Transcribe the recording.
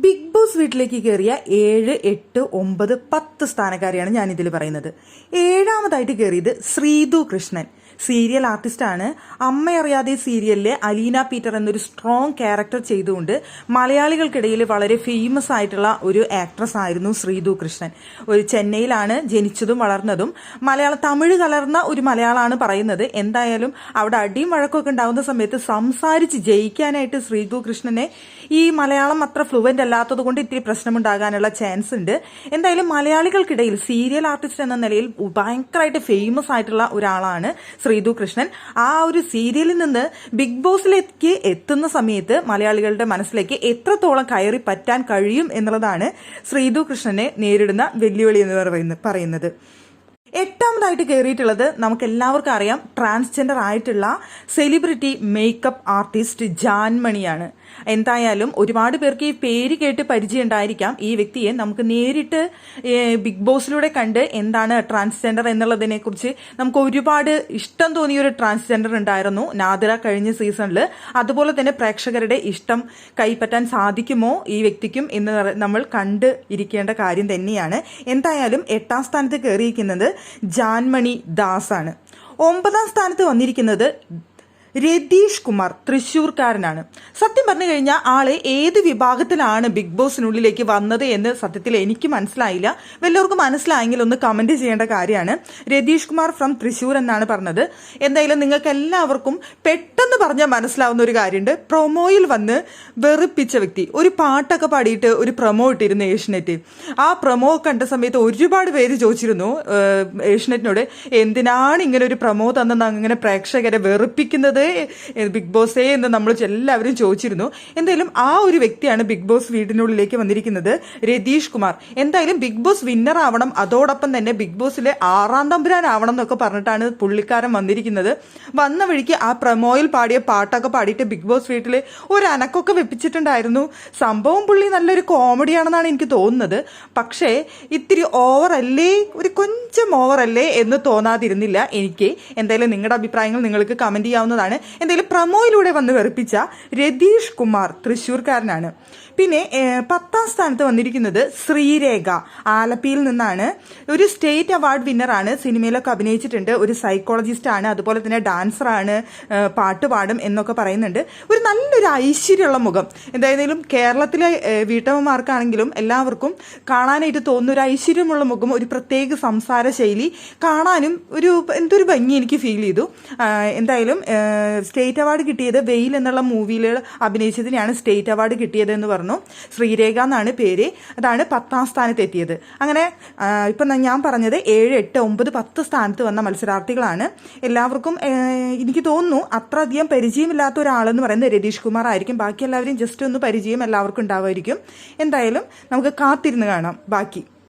Big boss വീട്ടിലേക്ക് കയറിയ 7, 8, 9, 10 സ്ഥാനക്കാരെയാണ് ഞാൻ ഇതിൽ പറയുന്നത്. ഏഴാമതായിട്ട് കയറിയത് ശ്രീതു കൃഷ്ണൻ. സീരിയൽ ആർട്ടിസ്റ്റാണ്. അമ്മയറിയാതെ സീരിയലിലെ അലീന പീറ്റർ എന്നൊരു സ്ട്രോങ് ക്യാരക്ടർ ചെയ്തുകൊണ്ട് മലയാളികൾക്കിടയിൽ വളരെ ഫേമസ് ആയിട്ടുള്ള ഒരു ആക്ട്രസ് ആയിരുന്നു ശ്രീതു കൃഷ്ണൻ. ഒരു ചെന്നൈയിലാണ് ജനിച്ചതും വളർന്നതും. തമിഴ് കലർന്ന ഒരു മലയാളമാണ് പറയുന്നത്. എന്തായാലും അവിടെ അടിയും വഴക്കൊക്കെ ഉണ്ടാകുന്ന സമയത്ത് സംസാരിച്ച് ജയിക്കാനായിട്ട് ശ്രീതു കൃഷ്ണനെ ഈ മലയാളം അത്ര ഫ്ലുവൻ്റ് അല്ലാത്തത് കൊണ്ട് ഇത്തിരി പ്രശ്നമുണ്ടാകാനുള്ള ചാൻസ് ഉണ്ട്. എന്തായാലും മലയാളികൾക്കിടയിൽ സീരിയൽ ആർട്ടിസ്റ്റ് എന്ന നിലയിൽ ഭയങ്കരമായിട്ട് ഫേമസ് ആയിട്ടുള്ള ഒരാളാണ് ശ്രീതു കൃഷ്ണൻ. ആ ഒരു സീരിയലിൽ നിന്ന് ബിഗ് ബോസിലേക്ക് എത്തുന്ന സമയത്ത് മലയാളികളുടെ മനസ്സിലേക്ക് എത്രത്തോളം കയറി പറ്റാൻ കഴിയും എന്നുള്ളതാണ് ശ്രീതു കൃഷ്ണനെ നേരിടുന്ന വെല്ലുവിളി എന്ന് പറയുന്നത്. എട്ടാമതായിട്ട് കയറിയിട്ടുള്ളത് നമുക്ക് എല്ലാവർക്കും അറിയാം, ട്രാൻസ്ജെൻഡർ ആയിട്ടുള്ള സെലിബ്രിറ്റി മേക്കപ്പ് ആർട്ടിസ്റ്റ് ജാൻമണിയാണ്. എന്തായാലും ഒരുപാട് പേർക്ക് ഈ പേര് കേട്ട് പരിചയം ഉണ്ടായിരിക്കാം. ഈ വ്യക്തിയെ നമുക്ക് നേരിട്ട് ബിഗ് ബോസിലൂടെ കണ്ട് എന്താണ് ട്രാൻസ്ജെൻഡർ എന്നുള്ളതിനെ കുറിച്ച് നമുക്ക് ഒരുപാട് ഇഷ്ടം തോന്നിയ ഒരു ട്രാൻസ്ജെൻഡർ ഉണ്ടായിരുന്നു നാദിറ കഴിഞ്ഞ സീസണിൽ. അതുപോലെ തന്നെ പ്രേക്ഷകരുടെ ഇഷ്ടം കൈപ്പറ്റാൻ സാധിക്കുമോ ഈ വ്യക്തിക്കും എന്ന് നമ്മൾ കണ്ട് ഇരിക്കേണ്ട കാര്യം തന്നെയാണ്. എന്തായാലും 8ാം സ്ഥാനത്ത് കയറിയിരിക്കുന്നത് ജാൻമണി ദാസ് ആണ്. 9ാം സ്ഥാനത്ത് വന്നിരിക്കുന്നത് രതീഷ് കുമാർ, തൃശ്ശൂർക്കാരനാണ്. സത്യം പറഞ്ഞു കഴിഞ്ഞാൽ ആള് ഏത് വിഭാഗത്തിലാണ് ബിഗ് ബോസിനുള്ളിലേക്ക് വന്നത് എന്ന് സത്യത്തിൽ എനിക്ക് മനസ്സിലായില്ല. വല്ലവർക്കും മനസ്സിലായെങ്കിൽ ഒന്ന് കമന്റ് ചെയ്യേണ്ട കാര്യമാണ്. രതീഷ് കുമാർ ഫ്രം തൃശ്ശൂർ എന്നാണ് പറഞ്ഞത്. എന്തായാലും നിങ്ങൾക്ക് എല്ലാവർക്കും പെട്ടെന്ന് പറഞ്ഞാൽ മനസ്സിലാവുന്ന ഒരു കാര്യമുണ്ട്. പ്രൊമോയിൽ വന്ന് വെറുപ്പിച്ച വ്യക്തി. ഒരു പാട്ടൊക്കെ പാടിയിട്ട് ഒരു പ്രൊമോ ഇട്ടിരുന്നു ഏഷ്യനെറ്റ്. ആ പ്രൊമോ കണ്ട സമയത്ത് ഒരുപാട് പേര് ചോദിച്ചിരുന്നു ഏഷ്യനെറ്റിനോട്, എന്തിനാണ് ഇങ്ങനെ ഒരു പ്രൊമോ തന്നെന്ന് അങ്ങനെ പ്രേക്ഷകരെ വെറുപ്പിക്കുന്നത് ബിഗ് ബോസേ എന്ന് നമ്മൾ എല്ലാവരും ചോദിച്ചിരുന്നു. എന്തായാലും ആ ഒരു വ്യക്തിയാണ് ബിഗ് ബോസ് വീടിനുള്ളിലേക്ക് വന്നിരിക്കുന്നത്, രതീഷ് കുമാർ. എന്തായാലും ബിഗ് ബോസ് വിന്നർ ആവണം, അതോടൊപ്പം തന്നെ ബിഗ് ബോസിലെ 6ാം തമ്പുരാൻ ആവണം എന്നൊക്കെ പറഞ്ഞിട്ടാണ് പുള്ളിക്കാരൻ വന്നിരിക്കുന്നത്. വന്ന വഴിക്ക് ആ പ്രൊമോയിൽ പാടിയ പാട്ടൊക്കെ പാടിയിട്ട് ബിഗ് ബോസ് വീട്ടിൽ ഒരു അനക്കൊക്കെ വെപ്പിച്ചിട്ടുണ്ടായിരുന്നു. സംഭവം പുള്ളി നല്ലൊരു കോമഡിയാണെന്നാണ് എനിക്ക് തോന്നുന്നത്. പക്ഷേ ഇത്തിരി ഓവറല്ലേ, ഒരു കൊഞ്ചം ഓവറല്ലേ എന്ന് തോന്നാതിരുന്നില്ല എനിക്ക്. എന്തായാലും നിങ്ങളുടെ അഭിപ്രായങ്ങൾ നിങ്ങൾക്ക് കമന്റ് ചെയ്യാവുന്നതാണ്. എന്തായാലും പ്രൊമോയിലൂടെ വന്ന് വെറുപ്പിച്ച രതീഷ് കുമാർ തൃശ്ശൂർക്കാരനാണ്. പിന്നെ 10ാം സ്ഥാനത്ത് വന്നിരിക്കുന്നത് ശ്രീരേഖ, ആലപ്പിയിൽ നിന്നാണ്. ഒരു സ്റ്റേറ്റ് അവാർഡ് വിന്നറാണ്. സിനിമയിലൊക്കെ അഭിനയിച്ചിട്ടുണ്ട്. ഒരു സൈക്കോളജിസ്റ്റ് ആണ്, അതുപോലെ തന്നെ ഡാൻസറാണ്, പാട്ട് പാടും എന്നൊക്കെ പറയുന്നുണ്ട്. ഒരു നല്ലൊരു ഐശ്വര്യമുള്ള മുഖം. എന്തായാലും കേരളത്തിലെ വീട്ടമ്മമാർക്കാണെങ്കിലും എല്ലാവർക്കും കാണാനായിട്ട് തോന്നുന്ന ഒരു ഐശ്വര്യമുള്ള മുഖം, ഒരു പ്രത്യേക സംസാര ശൈലി, കാണാനും എന്തൊരു ഭംഗി എനിക്ക് ഫീൽ ചെയ്തു. എന്തായാലും സ്റ്റേറ്റ് അവാർഡ് കിട്ടിയത് വെയിൽ എന്നുള്ള മൂവിയിൽ അഭിനയിച്ചതിനാണ് സ്റ്റേറ്റ് അവാർഡ് കിട്ടിയതെന്ന് പറഞ്ഞു. ശ്രീരേഖ എന്നാണ് പേര്. അതാണ് 10ാം സ്ഥാനത്ത് എത്തിയത്. അങ്ങനെ ഇപ്പം ഞാൻ പറഞ്ഞത് 7, 8, 9, 10 സ്ഥാനത്ത് വന്ന മത്സരാർത്ഥികളാണ്. എല്ലാവർക്കും എനിക്ക് തോന്നുന്നു അത്ര അധികം പരിചയമില്ലാത്ത ഒരാളെന്ന് പറയുന്നത് രതീഷ് കുമാർ ആയിരിക്കും. ബാക്കി എല്ലാവരും ജസ്റ്റ് ഒന്ന് പരിചയം എല്ലാവർക്കും ഉണ്ടാവുമായിരിക്കും. എന്തായാലും നമുക്ക് കാത്തിരുന്ന് കാണാം ബാക്കി.